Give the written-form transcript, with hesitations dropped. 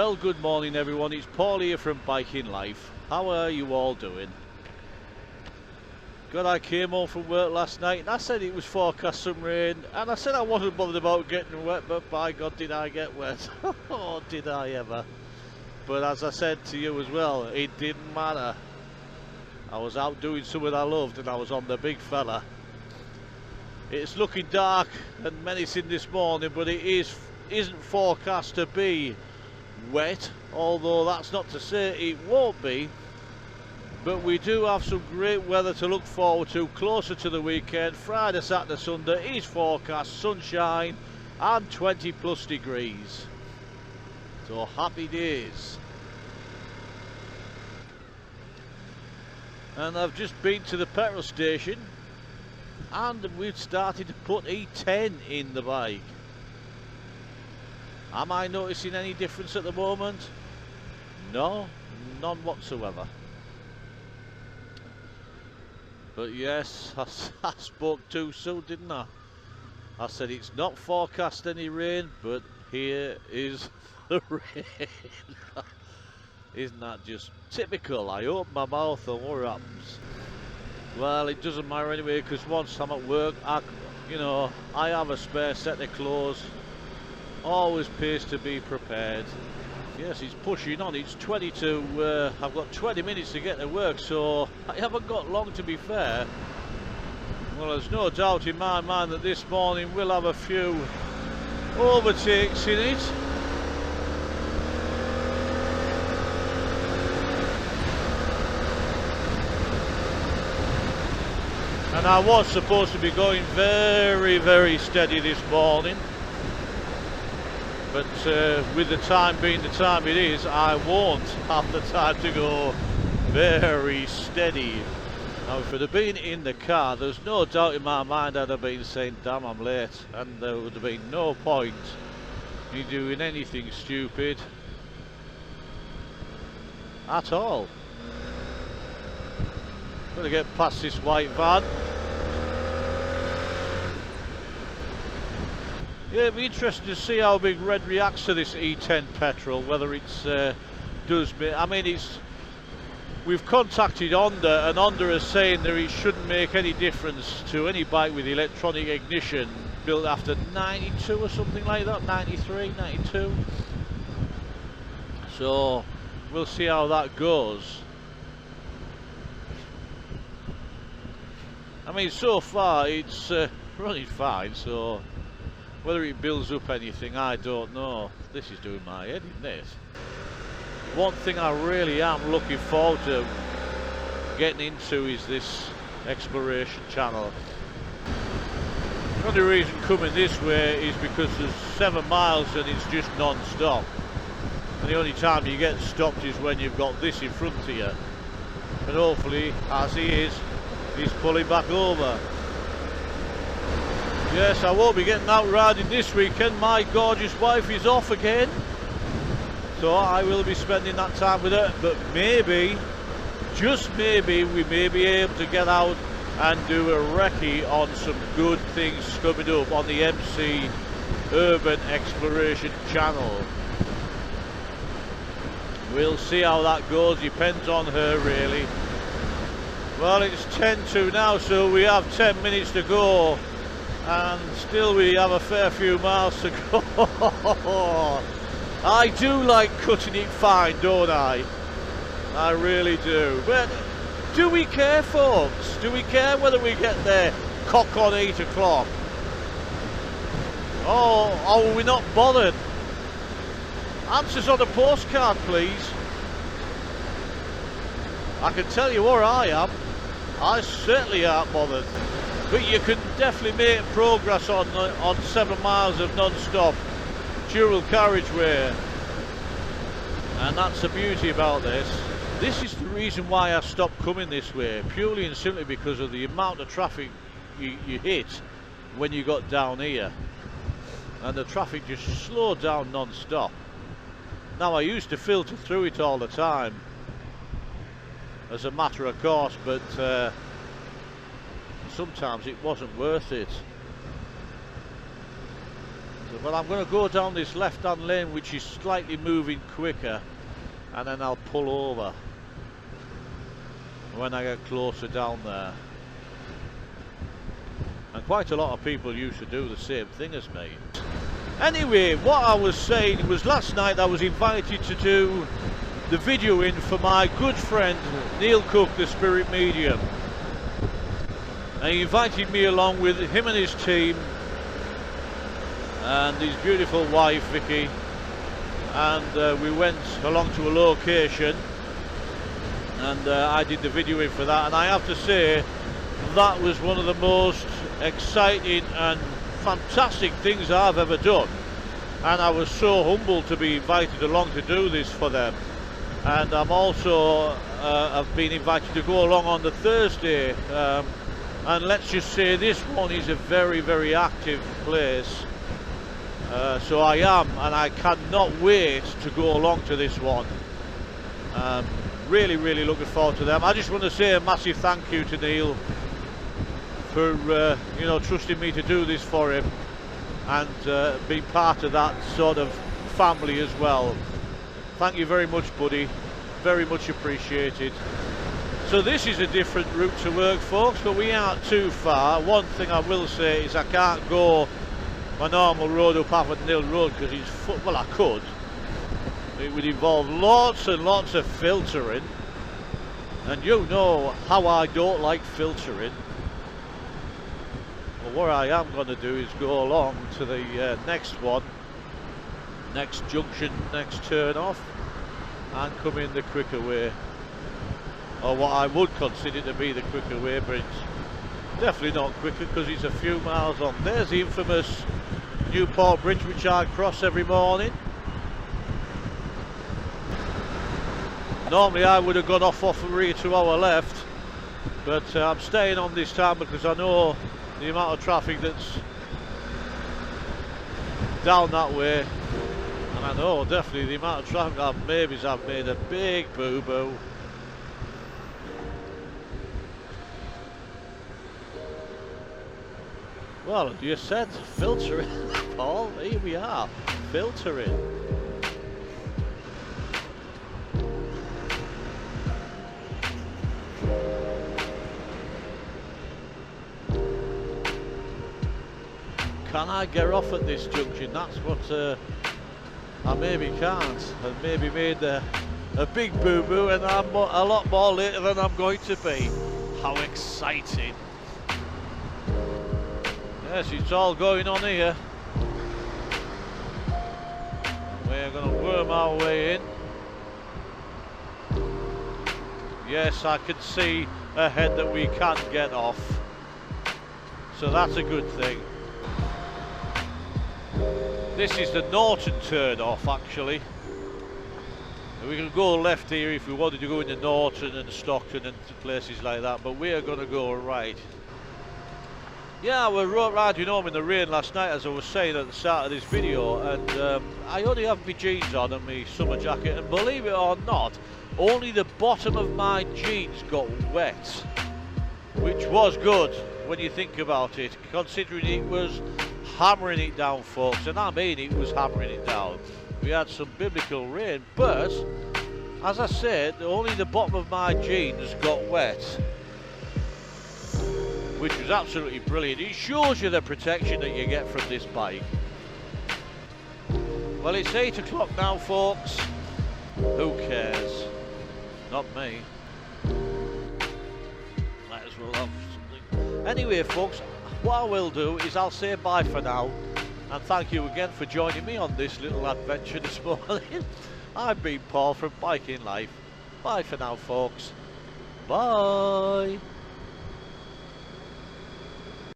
Well, good morning everyone, it's Paul here from Biking Life. How are you all doing? God, I came home from work last night and I said it was forecast some rain, and I said I wasn't bothered about getting wet, but by God did I get wet. Oh, did I ever. But as I said to you as well, it didn't matter. I was out doing something I loved and I was on the big fella. It's looking dark and menacing this morning, but it isn't forecast to be wet, although that's not to say it won't be. But we do have some great weather to look forward to closer to the weekend. Friday, Saturday, Sunday is forecast sunshine and 20 plus degrees. So happy days. And I've just been to the petrol station and we've started to put E10 in the bike. Am I noticing any difference at the moment? No, none whatsoever. But yes, I spoke too soon, didn't I? I said it's not forecast any rain, but here is the rain. Isn't that just typical? I open my mouth and what happens? Well, it doesn't matter anyway, because once I'm at work, I have a spare set of clothes. Always pays to be prepared. Yes, it's pushing on. It's 20 to, I've got 20 minutes to get to work, so I haven't got long, to be fair. Well, there's no doubt in my mind that this morning we'll have a few overtakes in it. And I was supposed to be going very, very steady this morning. But with the time being the time it is, I won't have the time to go very steady. Now, if it had been in the car, there's no doubt in my mind I'd have been saying, damn, I'm late. And there would have been no point in doing anything stupid at all. Got to get past this white van. Yeah, it'd be interesting to see how Big Red reacts to this E10 petrol, whether it's we've contacted Honda, and Honda is saying that it shouldn't make any difference to any bike with electronic ignition built after 92 or something like that, 93, 92. So we'll see how that goes. I mean, so far it's running fine, so whether it builds up anything, I don't know. This is doing my head in this. One thing I really am looking forward to getting into is this exploration channel. The only reason coming this way is because there's 7 miles and it's just non-stop. And the only time you get stopped is when you've got this in front of you. And hopefully, as he is, he's pulling back over. Yes, I won't be getting out riding this weekend. My gorgeous wife is off again. So I will be spending that time with her. But maybe, just maybe, we may be able to get out and do a recce on some good things coming up on the MC Urban Exploration channel. We'll see how that goes. Depends on her, really. Well, it's 10 to now, so we have 10 minutes to go. And still we have a fair few miles to go. I do like cutting it fine, don't I? I really do. But do we care, folks? Do we care whether we get there cock on 8 o'clock? Oh, are we not bothered? Answers on a postcard, please. I can tell you where I am. I certainly aren't bothered. But you can definitely make progress on 7 miles of non-stop dual carriageway. And that's the beauty about this. This is the reason why I stopped coming this way, purely and simply because of the amount of traffic you hit when you got down here. And the traffic just slowed down non-stop. Now, I used to filter through it all the time as a matter of course, but sometimes it wasn't worth it. But I'm going to go down this left-hand lane, which is slightly moving quicker, and then I'll pull over when I get closer down there. And quite a lot of people used to do the same thing as me. Anyway, what I was saying was, last night I was invited to do the videoing for my good friend Neil Cook, the Spirit Medium. And he invited me along with him and his team and his beautiful wife Vicky, and we went along to a location, and I did the videoing for that, and I have to say that was one of the most exciting and fantastic things I've ever done, and I was so humbled to be invited along to do this for them. And I'm also I've been invited to go along on the Thursday, and let's just say this one is a very, very active place. So I am, and I cannot wait to go along to this one. Really, really looking forward to them. I just want to say a massive thank you to Neil for you know, trusting me to do this for him, and being part of that sort of family as well. Thank you very much, buddy. Very much appreciated. So this is a different route to work, folks, but we aren't too far. One thing I will say is I can't go my normal road up Avondale Road because it's well, I could. It would involve lots and lots of filtering, and you know how I don't like filtering. Well, what I am going to do is go along to the next one, next junction, next turn off, and come in the quicker way, or what I would consider to be the quicker way, but it's definitely not quicker because it's a few miles on. There's the infamous Newport Bridge, which I cross every morning. Normally I would have gone off Rear to our left, but I'm staying on this time because I know the amount of traffic that's down that way, and I know definitely the amount of traffic I've made a big boo-boo. Well, you said filtering, Paul. Here we are, filtering. Can I get off at this junction? That's what I maybe can't. I've maybe made a big boo-boo, and I'm a lot more later than I'm going to be. How exciting. Yes, it's all going on here. We're going to worm our way in. Yes, I can see ahead that we can get off, so that's a good thing. This is the Norton turn off, actually. We can go left here if we wanted to go into Norton and Stockton and places like that, but we are going to go right. Yeah, we were riding home in the rain last night, as I was saying at the start of this video, and I only have my jeans on and my summer jacket, and believe it or not, only the bottom of my jeans got wet, which was good when you think about it, considering it was hammering it down, folks, and I mean it was hammering it down. We had some biblical rain, but as I said, only the bottom of my jeans got wet, which was absolutely brilliant. It shows you the protection that you get from this bike. Well, it's 8 o'clock now, folks. Who cares? Not me. Might as well have something. Anyway, folks, what I will do is I'll say bye for now, and thank you again for joining me on this little adventure this morning. I've been Paul from Biking Life. Bye for now, folks. Bye.